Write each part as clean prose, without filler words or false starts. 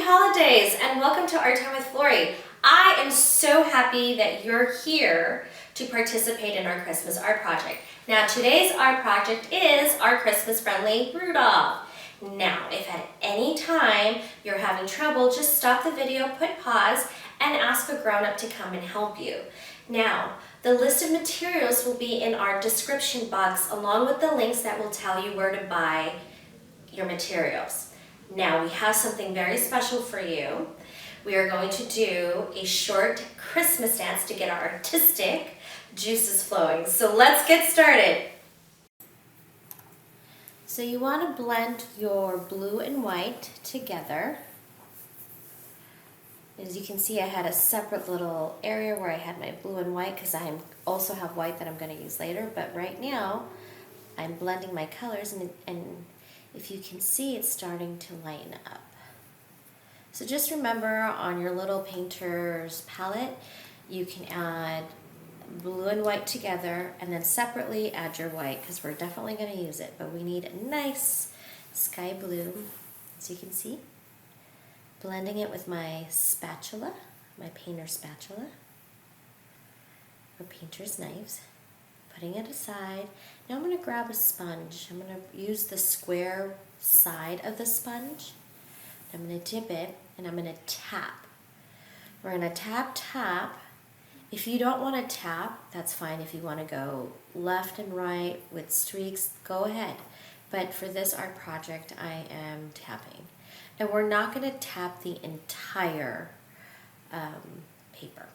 holidays and welcome to Art Time with Flory. I am so happy that you're here to participate in our Christmas art project. Now today's art project is our Christmas Friendly Rudolph. Now if at any time you're having trouble, just stop the video, put pause, and ask a grown-up to come and help you. Now, the list of materials will be in our description box along with the links that will tell you where to buy your materials. Now we have something very special for you. We are going to do a short Christmas dance to get our artistic juices flowing. So let's get started. So you want to blend your blue and white together. As you can see, I had a separate little area where I had my blue and white because I also have white that I'm going to use later. But right now, I'm blending my colors and if you can see, it's starting to lighten up. So just remember on your little painter's palette, you can add blue and white together and then separately add your white because we're definitely going to use it. But we need a nice sky blue, as you can see. Blending it with my spatula, my painter's spatula, or painter's knives. Putting it aside. Now I'm going to grab a sponge. I'm going to use the square side of the sponge. I'm going to dip it and I'm going to tap. We're going to tap, tap. If you don't want to tap, that's fine. If you want to go left and right with streaks, go ahead. But for this art project, I am tapping. And we're not going to tap the entire paper.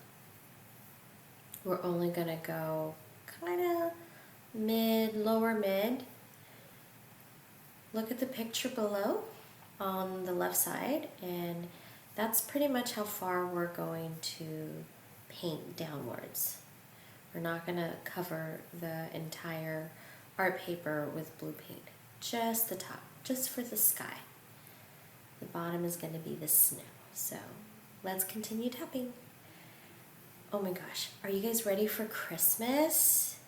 We're only going to go kind of mid, lower mid. Look at the picture below on the left side, and that's pretty much how far we're going to paint downwards. We're not going to cover the entire art paper with blue paint, just the top, just for the sky. The bottom is going to be the snow. So let's continue tapping. Oh my gosh, are you guys ready for Christmas?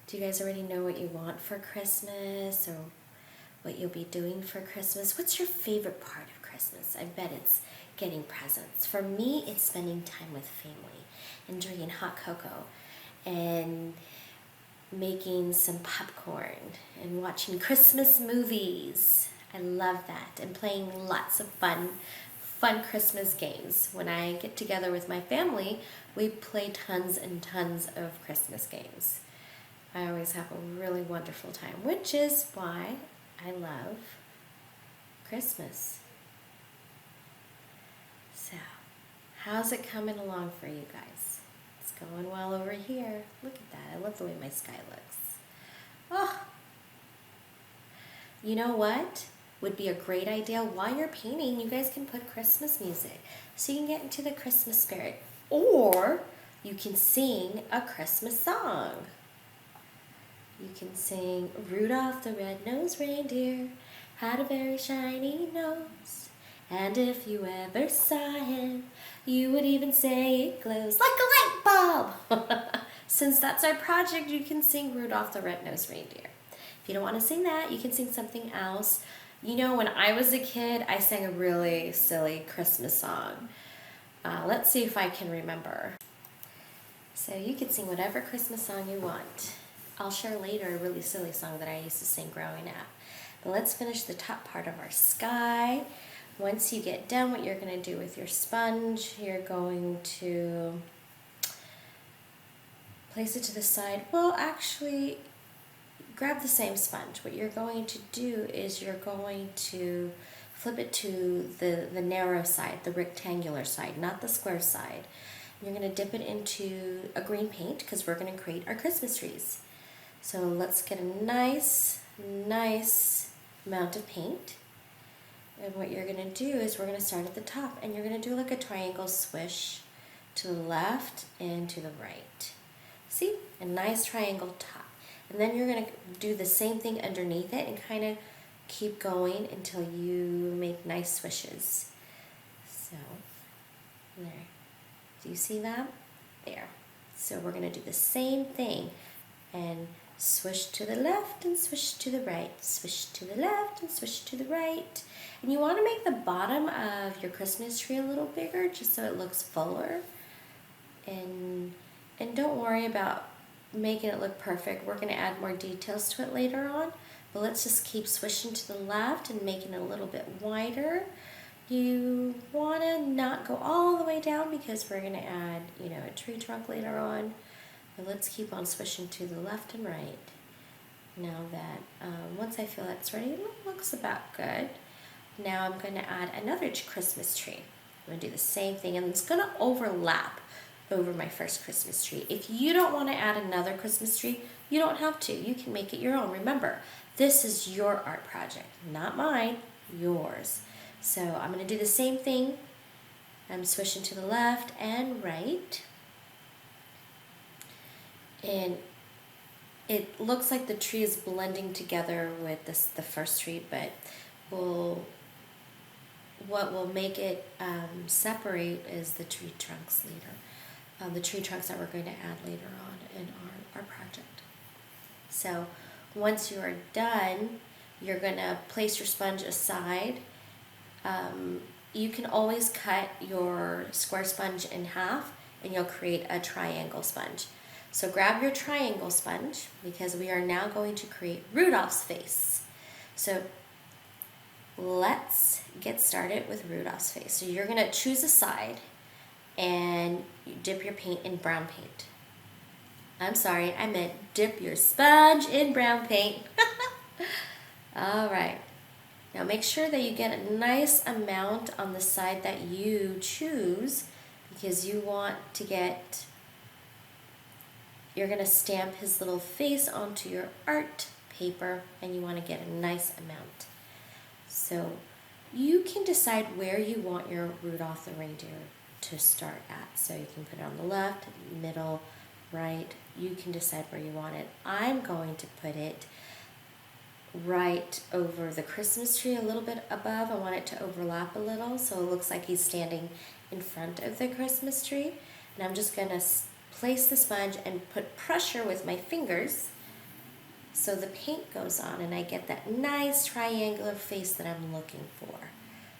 Do you guys already know what you want for Christmas or what you'll be doing for Christmas? What's your favorite part of Christmas? I bet it's getting presents. For me, it's spending time with family and drinking hot cocoa and making some popcorn and watching Christmas movies. I love that, and playing lots of fun Christmas games. When I get together with my family, we play tons and tons of Christmas games. I always have a really wonderful time, which is why I love Christmas. So, how's it coming along for you guys? It's going well over here. Look at that. I love the way my sky looks. Oh, you know what would be a great idea? While you're painting, you guys can put Christmas music so you can get into the Christmas spirit. Or you can sing a Christmas song. You can sing, Rudolph the red-nosed reindeer had a very shiny nose, and if you ever saw him, you would even say it glows like a light bulb. Since that's our project, you can sing Rudolph the red-nosed reindeer. If you don't want to sing that, you can sing something else. You know, when I was a kid, I sang a really silly Christmas song. Let's see if I can remember. So you can sing whatever Christmas song you want. I'll share later a really silly song that I used to sing growing up. But let's finish the top part of our sky. Once you get done, what you're going to do with your sponge, you're going to place it to the side. Well, actually, grab the same sponge. What you're going to do is you're going to flip it to the narrow side, the rectangular side, not the square side. You're going to dip it into a green paint because we're going to create our Christmas trees. So let's get a nice amount of paint. And what you're going to do is we're going to start at the top and you're going to do like a triangle swish to the left and to the right. See? A nice triangle top. And then you're going to do the same thing underneath it and kind of keep going until you make nice swishes. So, there. Do you see that? There. So we're going to do the same thing and Swish to the left and swish to the right. Swish to the left and swish to the right. And you want to make the bottom of your Christmas tree a little bigger just so it looks fuller. And don't worry about making it look perfect. We're going to add more details to it later on. But let's just keep swishing to the left and making it a little bit wider. You want to not go all the way down because we're going to add, a tree trunk later on. But let's keep on swishing to the left and right. Now that, once I feel that's ready, it looks about good. Now I'm going to add another Christmas tree. I'm going to do the same thing, and it's going to overlap over my first Christmas tree. If you don't want to add another Christmas tree, you don't have to. You can make it your own. Remember, this is your art project, not mine, yours. So I'm going to do the same thing. I'm swishing to the left and right. And it looks like the tree is blending together with the first tree, but what will make it separate is the tree trunks later. The tree trunks that we're going to add later on in our project. So once you are done, you're going to place your sponge aside. You can always cut your square sponge in half and you'll create a triangle sponge. So grab your triangle sponge because we are now going to create Rudolph's face. So let's get started with Rudolph's face. So you're going to choose a side and you dip your paint in brown paint. I'm sorry, I meant dip your sponge in brown paint. All right. Now make sure that you get a nice amount on the side that you choose because you want to get, you're going to stamp his little face onto your art paper and you want to get a nice amount. So you can decide where you want your Rudolph the reindeer to start at. So you can put it on the left, middle, right. You can decide where you want it. I'm going to put it right over the Christmas tree, a little bit above. I want it to overlap a little so it looks like he's standing in front of the Christmas tree. And I'm just going to place the sponge and put pressure with my fingers so the paint goes on and I get that nice triangular face that I'm looking for.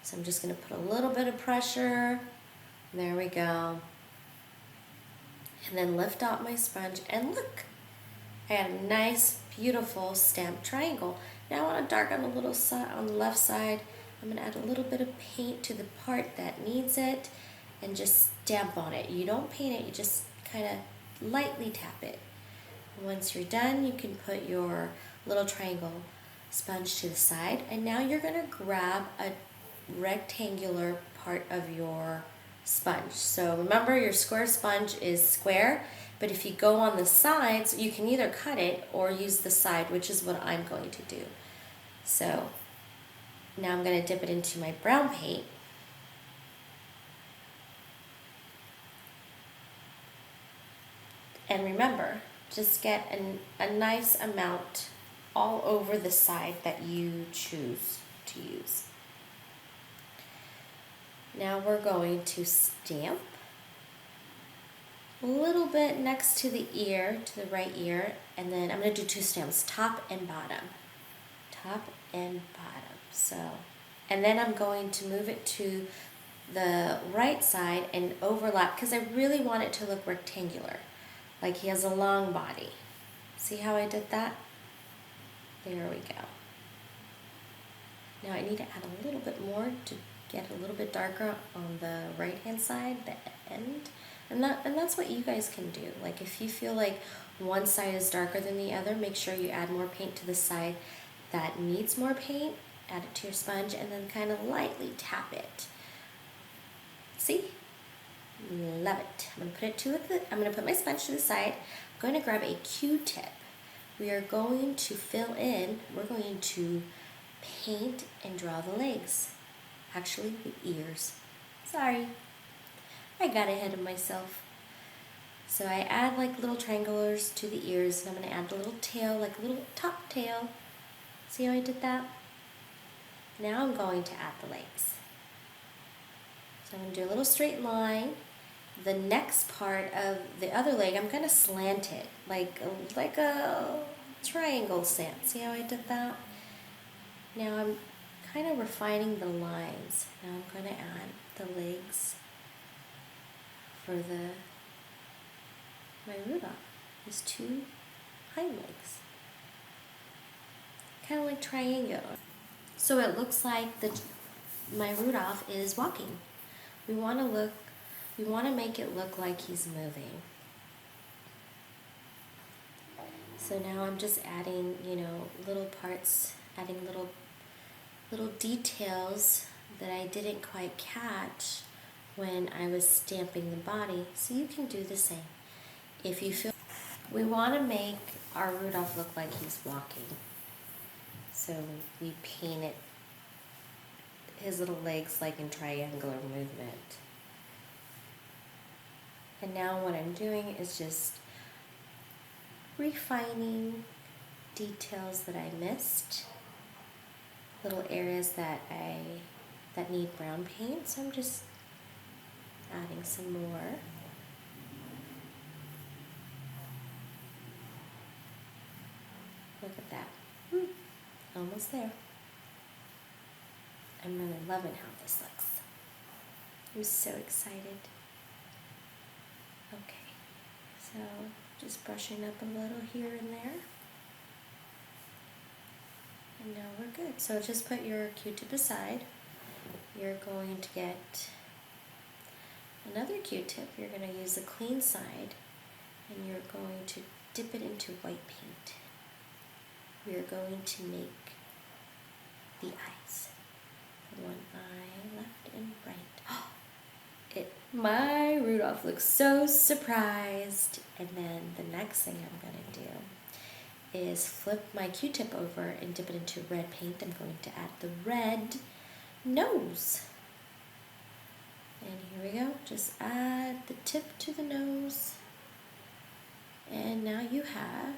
So I'm just going to put a little bit of pressure. There we go. And then lift out my sponge and look, I got a nice, beautiful stamped triangle. Now I want to darken a little side on the left side. I'm going to add a little bit of paint to the part that needs it and just stamp on it. You don't paint it, you just kind of lightly tap it. And once you're done, you can put your little triangle sponge to the side. And now you're going to grab a rectangular part of your sponge. So remember, your square sponge is square, but if you go on the sides, you can either cut it or use the side, which is what I'm going to do. So now I'm going to dip it into my brown paint. And remember, just get a nice amount all over the side that you choose to use. Now we're going to stamp a little bit next to the ear, to the right ear, and then I'm going to do two stamps, top and bottom. Top and bottom. So, and then I'm going to move it to the right side and overlap because I really want it to look rectangular, like he has a long body. See how I did that? There we go. Now I need to add a little bit more to get a little bit darker on the right hand side, the end. And that's what you guys can do. Like if you feel like one side is darker than the other, make sure you add more paint to the side that needs more paint, add it to your sponge, and then kind of lightly tap it. See? Love it. I'm going to put my sponge to the side. I'm going to grab a Q-tip. We are going to fill in, we're going to paint and draw the legs. Actually, the ears. Sorry, I got ahead of myself. So I add like little triangles to the ears, and I'm going to add a little tail, like a little top tail. See how I did that? Now I'm going to add the legs. So I'm going to do a little straight line. The next part of the other leg, I'm going to slant it, like a triangle sand. See how I did that? Now I'm kind of refining the lines. Now I'm going to add the legs for my Rudolph. His two hind legs. Kind of like triangular. So it looks like my Rudolph is walking. We want to make it look like he's moving. So now I'm just adding, little parts, adding little details that I didn't quite catch when I was stamping the body. So you can do the same. If you feel, we want to make our Rudolph look like he's walking. So we painted his little legs like in triangular movement. And now what I'm doing is just refining details that I missed, little areas that need brown paint. So I'm just adding some more. Look at that. Almost there. I'm really loving how this looks. I'm so excited. Okay, so just brushing up a little here and there. And now we're good. So just put your Q-tip aside. You're going to get another Q-tip. You're going to use the clean side and you're going to dip it into white paint. We're going to make the eyes. One eye left and right. My Rudolph looks so surprised. And then the next thing I'm going to do is flip my Q-tip over and dip it into red paint. I'm going to add the red nose. And here we go. Just add the tip to the nose. And now you have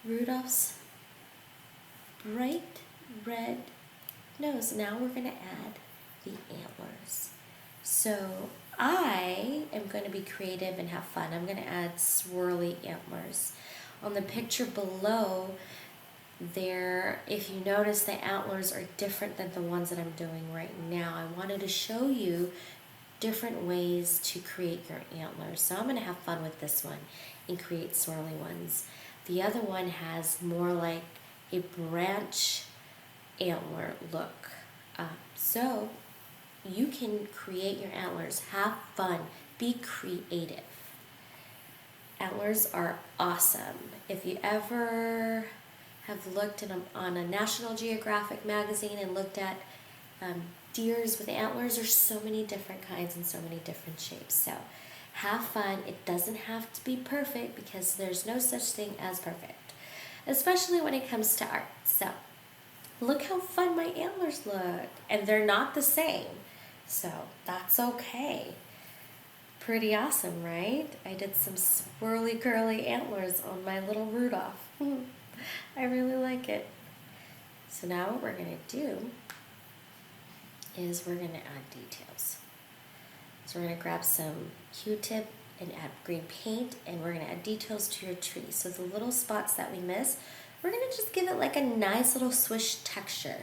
Rudolph's bright red nose. Now we're going to add the antlers. So I am going to be creative and have fun. I'm going to add swirly antlers. On the picture below there, if you notice, the antlers are different than the ones that I'm doing right now. I wanted to show you different ways to create your antlers. So I'm going to have fun with this one and create swirly ones. The other one has more like a branch antler look. So you can create your antlers, have fun, be creative. Antlers are awesome. If you ever have looked on a National Geographic magazine and looked at deers with antlers, there's so many different kinds and so many different shapes. So have fun. It doesn't have to be perfect because there's no such thing as perfect, especially when it comes to art. So look how fun my antlers look, and they're not the same, so that's okay. Pretty awesome, right? I did some swirly curly antlers on my little Rudolph. I really like it. So now what we're going to do is we're going to add details. So we're going to grab some Q-tip and add green paint, and we're going to add details to your tree. So the little spots that we miss, we're going to just give it like a nice little swish texture.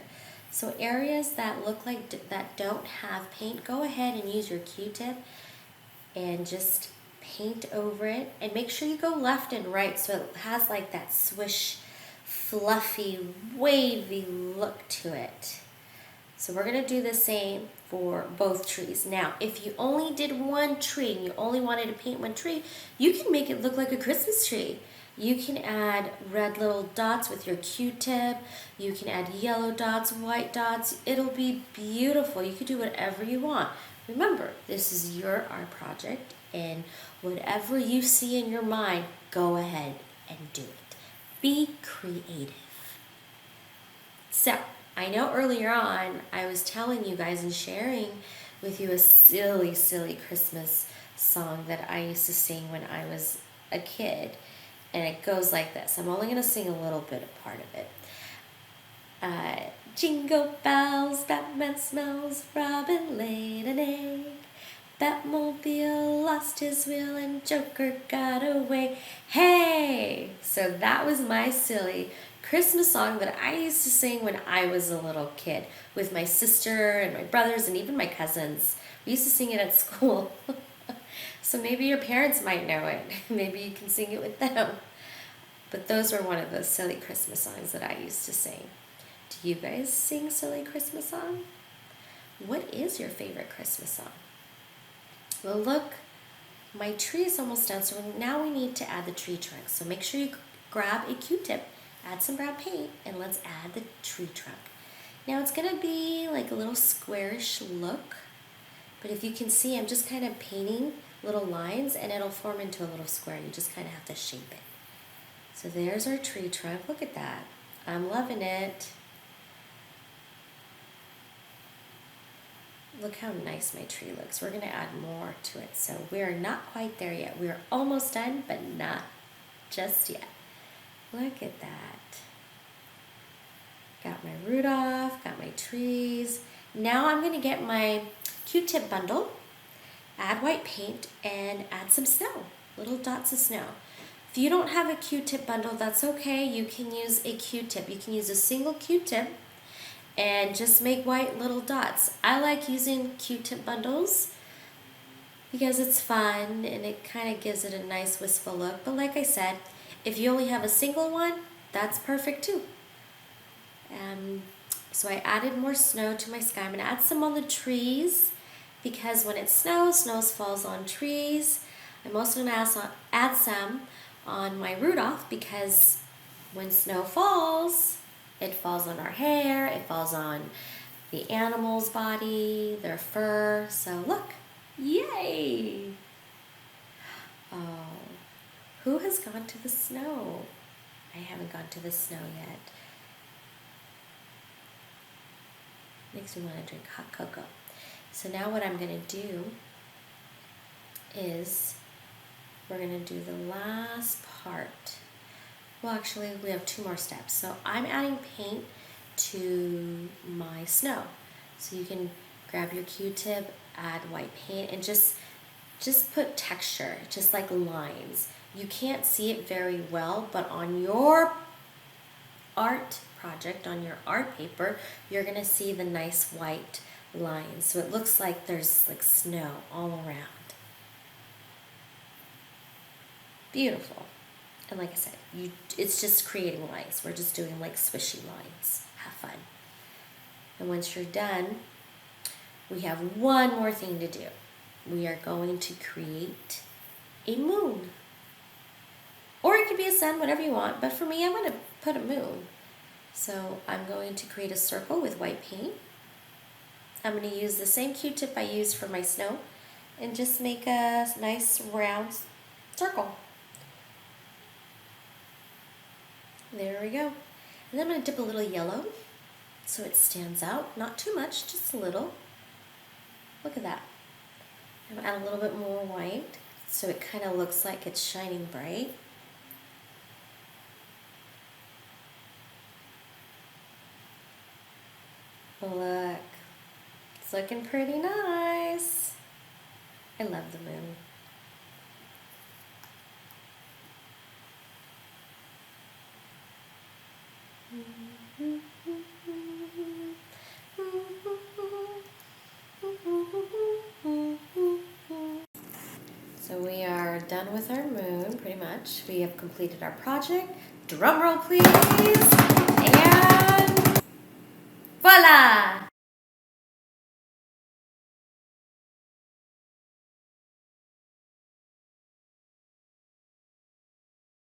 So areas that look like that don't have paint, go ahead and use your Q-tip and just paint over it, and make sure you go left and right so it has like that swish, fluffy, wavy look to it. So we're going to do the same for both trees. Now, if you only did one tree and you only wanted to paint one tree, you can make it look like a Christmas tree. You can add red little dots with your Q-tip. You can add yellow dots, white dots. It'll be beautiful. You can do whatever you want. Remember, this is your art project, and whatever you see in your mind, go ahead and do it. Be creative. So, I know earlier on I was telling you guys and sharing with you a silly, silly Christmas song that I used to sing when I was a kid. And it goes like this. I'm only going to sing a little bit of part of it. Jingle bells, Batman smells, Robin laid an egg. Batmobile lost his wheel and Joker got away. Hey! So that was my silly Christmas song that I used to sing when I was a little kid with my sister and my brothers and even my cousins. We used to sing it at school. So maybe your parents might know it. Maybe you can sing it with them. But those were one of those silly Christmas songs that I used to sing. Do you guys sing silly Christmas songs? What is your favorite Christmas song? Well, look, my tree is almost done, so now we need to add the tree trunk. So make sure you grab a Q-tip, add some brown paint, and let's add the tree trunk. Now it's gonna be like a little squarish look, but if you can see, I'm just kind of painting little lines and it'll form into a little square. You just kind of have to shape it. So there's our tree trunk. Look at that. I'm loving it. Look how nice my tree looks. We're gonna add more to it. So we are not quite there yet. We are almost done, but not just yet. Look at that. Got my Rudolph, got my trees. Now I'm gonna get my Q-tip bundle, add white paint, and add some snow, little dots of snow. If you don't have a Q-tip bundle, that's okay. You can use a Q-tip. You can use a single Q-tip and just make white little dots. I like using Q-tip bundles because it's fun and it kind of gives it a nice wistful look. But like I said, if you only have a single one, that's perfect too. So I added more snow to my sky. I'm gonna add some on the trees because when it snows falls on trees. I'm also gonna add some on my Rudolph because when snow falls, it falls on our hair, it falls on the animal's body, their fur. So look, yay! Oh, who has gone to the snow? I haven't gone to the snow yet. Makes me want to drink hot cocoa. So now what I'm gonna do is we're gonna do the last part. Well, actually, we have 2 more steps. So I'm adding paint to my snow. So you can grab your Q-tip, add white paint, and just put texture, just like lines. You can't see it very well, but on your art project, on your art paper, you're gonna see the nice white lines. So it looks like there's like snow all around. Beautiful. And like I said, it's just creating lines. We're just doing like swishy lines. Have fun. And once you're done, we have one more thing to do. We are going to create a moon. Or it could be a sun, whatever you want. But for me, I'm going to put a moon. So I'm going to create a circle with white paint. I'm going to use the same Q-tip I used for my snow and just make a nice round circle. There we go. And then I'm going to dip a little yellow so it stands out. Not too much, just a little. Look at that. I'm going to add a little bit more white so it kind of looks like it's shining bright. Look, it's looking pretty nice. I love the moon. So we are done with our moon, pretty much. We have completed our project. Drum roll, please.